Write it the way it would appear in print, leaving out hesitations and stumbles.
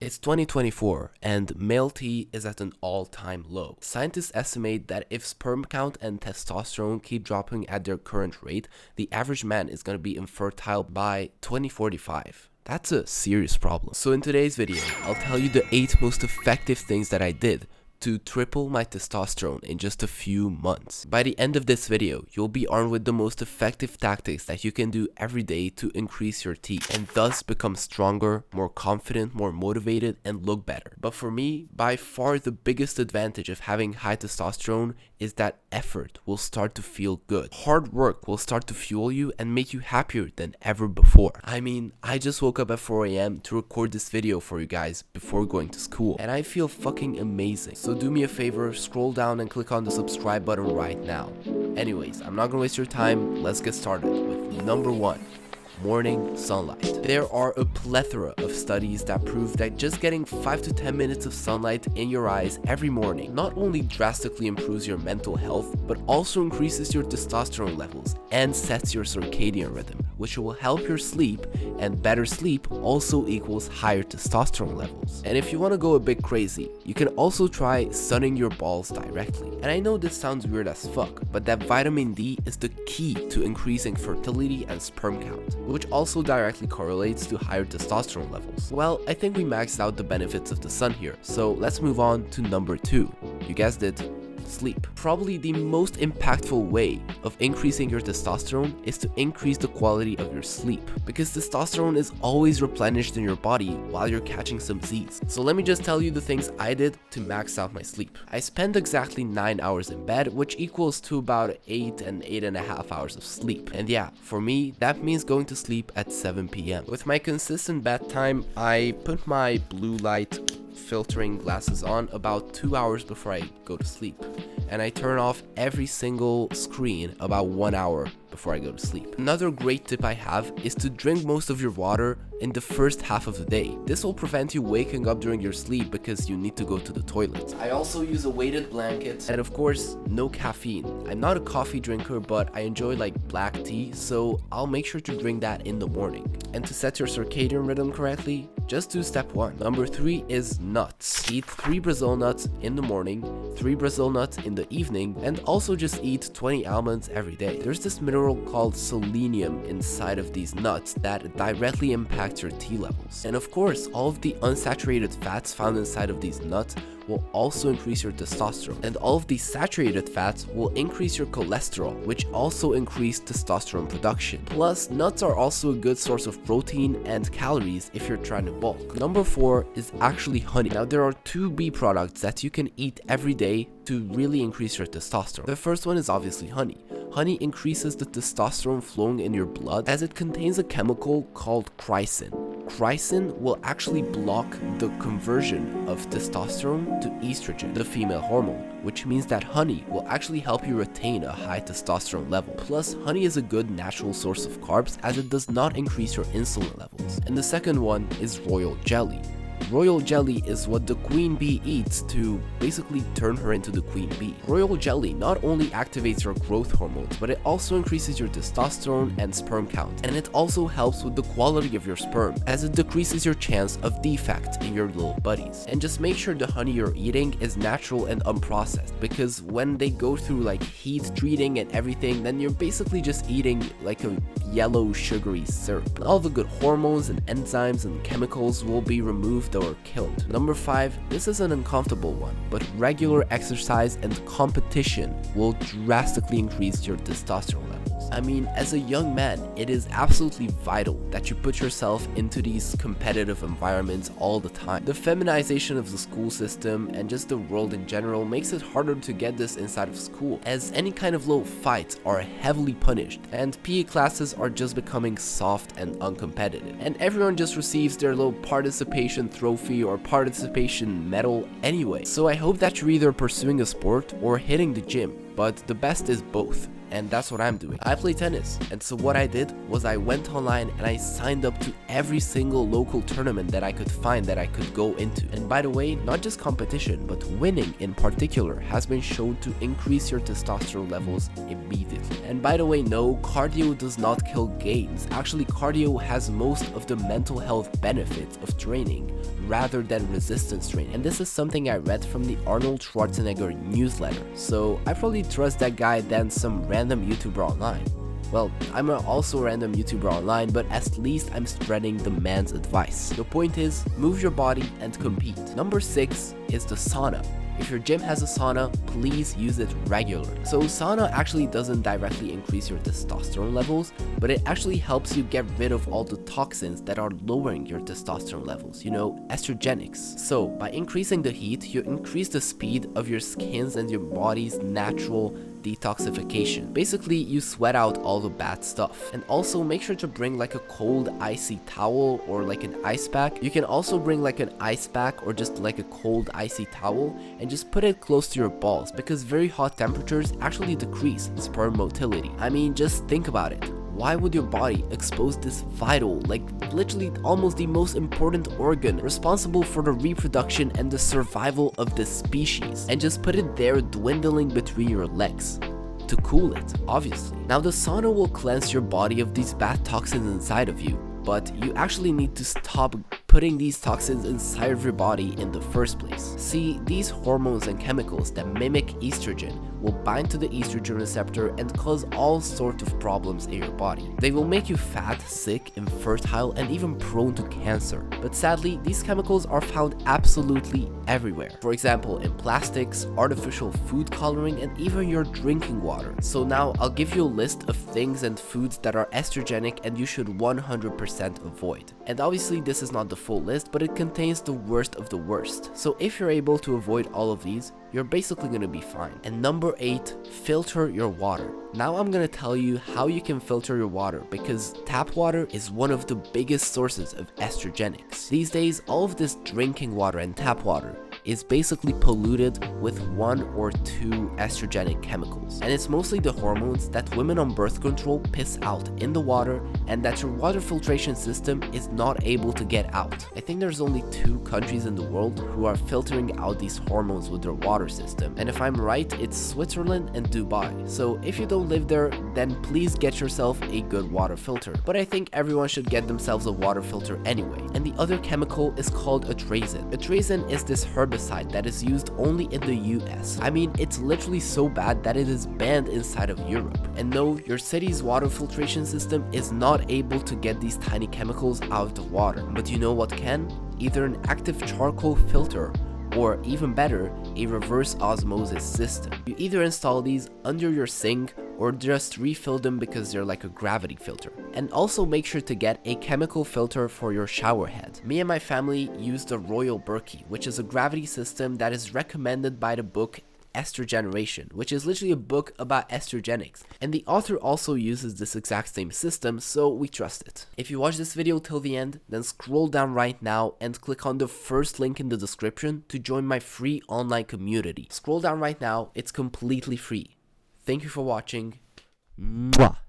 It's 2024 and male T is at an all-time low. Scientists estimate that if sperm count and testosterone keep dropping at their current rate, the average man is going to be infertile by 2045. That's a serious problem. So in today's video, I'll tell you the 8 most effective things that I did to triple my testosterone in just a few months. By the end of this video, you'll be armed with the most effective tactics that you can do every day to increase your T and thus become stronger, more confident, more motivated, and look better. But for me, by far the biggest advantage of having high testosterone is that effort will start to feel good. Hard work will start to fuel you and make you happier than ever before. I mean, I just woke up at 4 a.m. to record this video for you guys before going to school, and I feel fucking amazing. So do me a favor, scroll down and click on the subscribe button right now. Anyways, I'm not gonna waste your time, let's get started with number 1. Morning sunlight. There are a plethora of studies that prove that just getting 5 to 10 minutes of sunlight in your eyes every morning not only drastically improves your mental health, but also increases your testosterone levels and sets your circadian rhythm, which will help your sleep, and better sleep also equals higher testosterone levels. And if you want to go a bit crazy, you can also try sunning your balls directly. And I know this sounds weird as fuck, but that vitamin D is the key to increasing fertility and sperm count, which also directly correlates to higher testosterone levels. Well, I think we maxed out the benefits of the sun here, so let's move on to number 2. You guessed it. Sleep. Probably the most impactful way of increasing your testosterone is to increase the quality of your sleep, because testosterone is always replenished in your body while you're catching some Z's. So let me just tell you the things I did to max out my sleep. I spent exactly 9 hours in bed, which equals to about 8 and 8.5 hours of sleep. And yeah, for me, that means going to sleep at 7 p.m. With my consistent bedtime, I put my blue light filtering glasses on about 2 hours before I go to sleep, and I turn off every single screen about 1 hour before I go to sleep. Another great tip I have is to drink most of your water in the first half of the day. This will prevent you waking up during your sleep because you need to go to the toilet. I also use a weighted blanket, and of course, no caffeine. I'm not a coffee drinker, but I enjoy like black tea, so I'll make sure to drink that in the morning. And to set your circadian rhythm correctly, just do step 1. Number 3 is nuts. Eat 3 Brazil nuts in the morning, 3 Brazil nuts in the evening, and also just eat 20 almonds every day. There's this mineral called selenium inside of these nuts that directly impacts your T levels. And of course, all of the unsaturated fats found inside of these nuts will also increase your testosterone, and all of these saturated fats will increase your cholesterol, which also increase testosterone production. Plus, nuts are also a good source of protein and calories if you're trying to bulk. Number 4 is actually honey. Now, there are 2 bee products that you can eat every day to really increase your testosterone. The first one is obviously honey. Honey increases the testosterone flowing in your blood as it contains a chemical called chrysin. Chrysin will actually block the conversion of testosterone to estrogen, the female hormone, which means that honey will actually help you retain a high testosterone level. Plus, honey is a good natural source of carbs as it does not increase your insulin levels. And the second one is royal jelly. Royal jelly is what the queen bee eats to basically turn her into the queen bee. Royal jelly not only activates your growth hormones, but it also increases your testosterone and sperm count. And it also helps with the quality of your sperm, as it decreases your chance of defects in your little buddies. And just make sure the honey you're eating is natural and unprocessed, because when they go through like heat treating and everything, then you're basically just eating like a yellow sugary syrup. All the good hormones and enzymes and chemicals will be removed or killed. Number 5, this is an uncomfortable one, but regular exercise and competition will drastically increase your testosterone levels. I mean, as a young man, it is absolutely vital that you put yourself into these competitive environments all the time. The feminization of the school system and just the world in general makes it harder to get this inside of school, as any kind of little fights are heavily punished, and PE classes are just becoming soft and uncompetitive, and everyone just receives their little participation trophy or participation medal anyway. So I hope that you're either pursuing a sport or hitting the gym, but the best is both. and that's what I'm doing. I play tennis, and so what I did was I went online and I signed up to every single local tournament that I could find that I could go into. And by the way, not just competition, but winning in particular has been shown to increase your testosterone levels immediately. And by the way, no, cardio does not kill gains. Actually, cardio has most of the mental health benefits of training rather than resistance training. And this is something I read from the Arnold Schwarzenegger newsletter. So I probably trust that guy than some random YouTuber online. Well, I'm also a random YouTuber online, but at least I'm spreading the man's advice. The point is, move your body and compete. Number 6 is the sauna. If your gym has a sauna, please use it regularly. So sauna actually doesn't directly increase your testosterone levels, but it actually helps you get rid of all the toxins that are lowering your testosterone levels, you know, estrogenics. So by increasing the heat, you increase the speed of your skin's and your body's natural detoxification. Basically, you sweat out all the bad stuff. And also make sure to bring like a cold icy towel or like an ice pack. You can also bring like an ice pack or just like a cold icy towel and just put it close to your balls, because very hot temperatures actually decrease sperm motility. I mean, just think about it. Why would your body expose this vital, like literally almost the most important organ responsible for the reproduction and the survival of this species, and just put it there dwindling between your legs? To cool it, obviously. Now the sauna will cleanse your body of these bad toxins inside of you, but you actually need to stop putting these toxins inside of your body in the first place. See, these hormones and chemicals that mimic estrogen will bind to the estrogen receptor and cause all sorts of problems in your body. They will make you fat, sick, infertile, and even prone to cancer. But sadly, these chemicals are found absolutely everywhere. For example, in plastics, artificial food coloring, and even your drinking water. So now I'll give you a list of things and foods that are estrogenic and you should 100% avoid. And obviously this is not the full list, but it contains the worst of the worst. So if you're able to avoid all of these, you're basically gonna be fine. And number 8, filter your water. Now I'm gonna tell you how you can filter your water, because tap water is one of the biggest sources of estrogenics. These days, all of this drinking water and tap water is basically polluted with 1 or 2 estrogenic chemicals. And it's mostly the hormones that women on birth control piss out in the water and that your water filtration system is not able to get out. I think there's only 2 countries in the world who are filtering out these hormones with their water system. And if I'm right, it's Switzerland and Dubai. So if you don't live there, then please get yourself a good water filter. But I think everyone should get themselves a water filter anyway. And the other chemical is called atrazine. Atrazine is this herbicide that is used only in the US. I mean, it's literally so bad that it is banned inside of Europe. And no, your city's water filtration system is not able to get these tiny chemicals out of the water. But you know what can? Either an active charcoal filter, or even better, a reverse osmosis system. You either install these under your sink or just refill them because they're like a gravity filter. And also make sure to get a chemical filter for your shower head. Me and my family use the Royal Berkey, which is a gravity system that is recommended by the book Estrogeneration, which is literally a book about estrogenics, and the author also uses this exact same system, so we trust it. If you watch this video till the end, then scroll down right now and click on the first link in the description to join my free online community. Scroll down right now, it's completely free. Thank you for watching. Mwah.